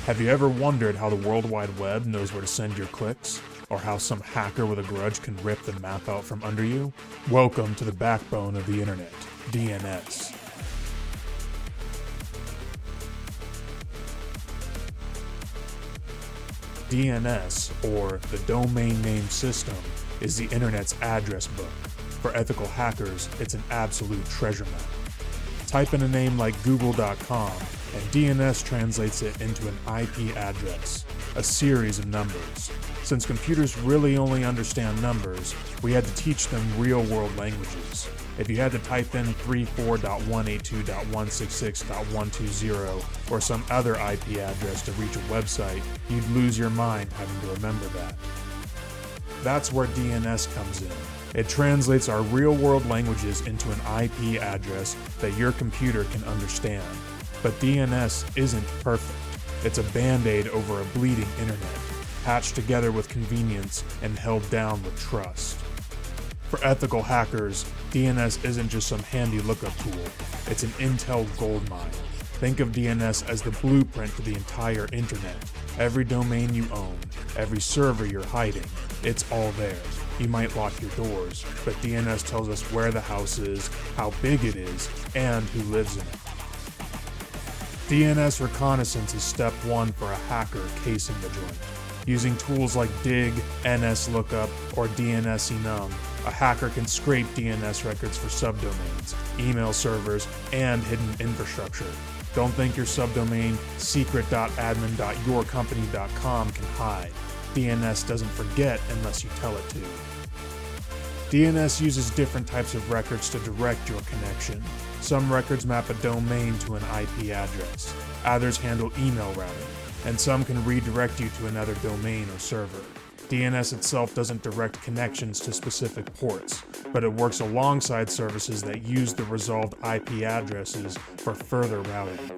Have you ever wondered how the World Wide Web knows where to send your clicks? Or how some hacker with a grudge can rip the map out from under you? Welcome to the backbone of the internet, DNS. DNS, or the Domain Name System, is the internet's address book. For ethical hackers, it's an absolute treasure map. Type in a name like google.com, and DNS translates it into an IP address, a series of numbers. Since computers really only understand numbers, we had to teach them real-world languages. If you had to type in 34.182.166.120 or some other IP address to reach a website, you'd lose your mind having to remember that. That's where DNS comes in. It translates our real-world languages into an IP address that your computer can understand. But DNS isn't perfect. It's a band-aid over a bleeding internet, patched together with convenience and held down with trust. For ethical hackers, DNS isn't just some handy lookup tool, it's an intel goldmine. Think of DNS as the blueprint to the entire internet. Every domain you own, every server you're hiding, it's all there. You might lock your doors, but DNS tells us where the house is, how big it is, and who lives in it. DNS reconnaissance is step one for a hacker casing the joint. Using tools like dig, nslookup, or dnsenum, a hacker can scrape DNS records for subdomains, email servers, and hidden infrastructure. Don't think your subdomain secret.admin.yourcompany.com can hide. DNS doesn't forget unless you tell it to. DNS uses different types of records to direct your connection. Some records map a domain to an IP address, others handle email routing, and some can redirect you to another domain or server. DNS itself doesn't direct connections to specific ports, but it works alongside services that use the resolved IP addresses for further routing.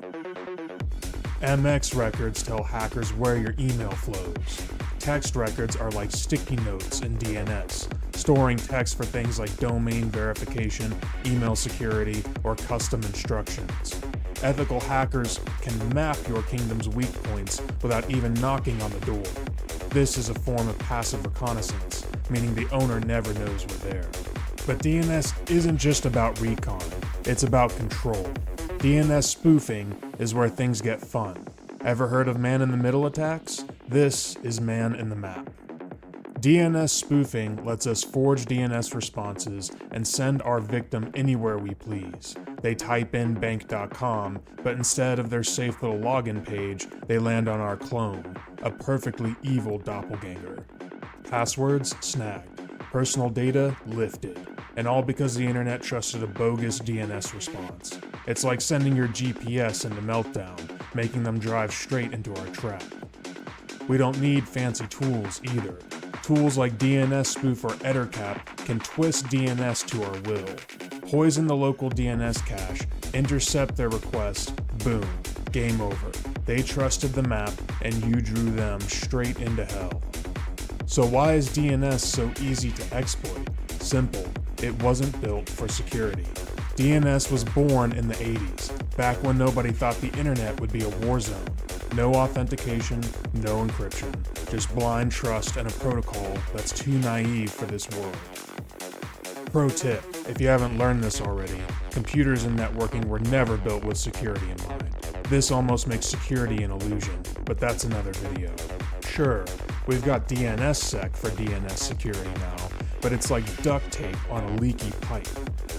MX records tell hackers where your email flows. Text records are like sticky notes in DNS, storing text for things like domain verification, email security, or custom instructions. Ethical hackers can map your kingdom's weak points without even knocking on the door. This is a form of passive reconnaissance, meaning the owner never knows we're there. But DNS isn't just about recon, it's about control. DNS spoofing is where things get fun. Ever heard of man-in-the-middle attacks? This is man-in-the-map. DNS spoofing lets us forge DNS responses and send our victim anywhere we please. They type in bank.com, but instead of their safe little login page, they land on our clone, a perfectly evil doppelganger. Passwords snagged, personal data lifted, and all because the internet trusted a bogus DNS response. It's like sending your GPS into Meltdown, making them drive straight into our trap. We don't need fancy tools either. Tools like DNS Spoof or Ettercap can twist DNS to our will. Poison the local DNS cache, intercept their request, boom, game over. They trusted the map and you drew them straight into hell. So why is DNS so easy to exploit? Simple, it wasn't built for security. DNS was born in the 80s, back when nobody thought the internet would be a war zone. No authentication, no encryption, just blind trust and a protocol that's too naive for this world. Pro tip, if you haven't learned this already, computers and networking were never built with security in mind. This almost makes security an illusion, but that's another video. Sure, we've got DNSSEC for DNS security now, but it's like duct tape on a leaky pipe.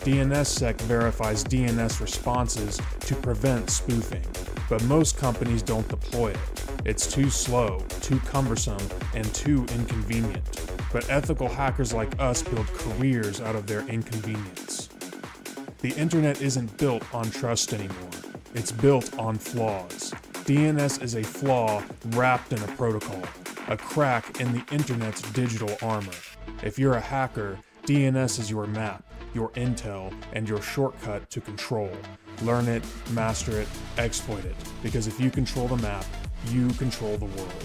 DNSSEC verifies DNS responses to prevent spoofing, but most companies don't deploy it. It's too slow, too cumbersome, and too inconvenient. But ethical hackers like us build careers out of their inconvenience. The internet isn't built on trust anymore. It's built on flaws. DNS is a flaw wrapped in a protocol, a crack in the internet's digital armor. If you're a hacker, DNS is your map, your intel, and your shortcut to control. Learn it, master it, exploit it, because if you control the map, you control the world.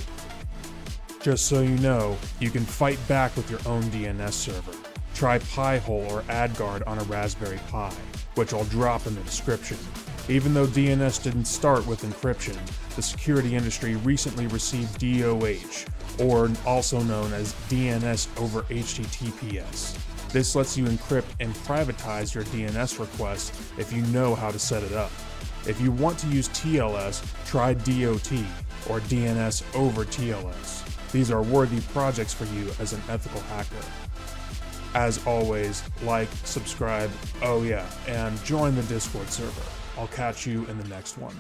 Just so you know, you can fight back with your own DNS server. Try Pi-hole or AdGuard on a Raspberry Pi, which I'll drop in the description. Even though DNS didn't start with encryption, the security industry recently received DOH, or also known as DNS over HTTPS. This lets you encrypt and privatize your DNS requests if you know how to set it up. If you want to use TLS, try DOT, or DNS over TLS. These are worthy projects for you as an ethical hacker. As always, like, subscribe, oh yeah, and join the Discord server. I'll catch you in the next one.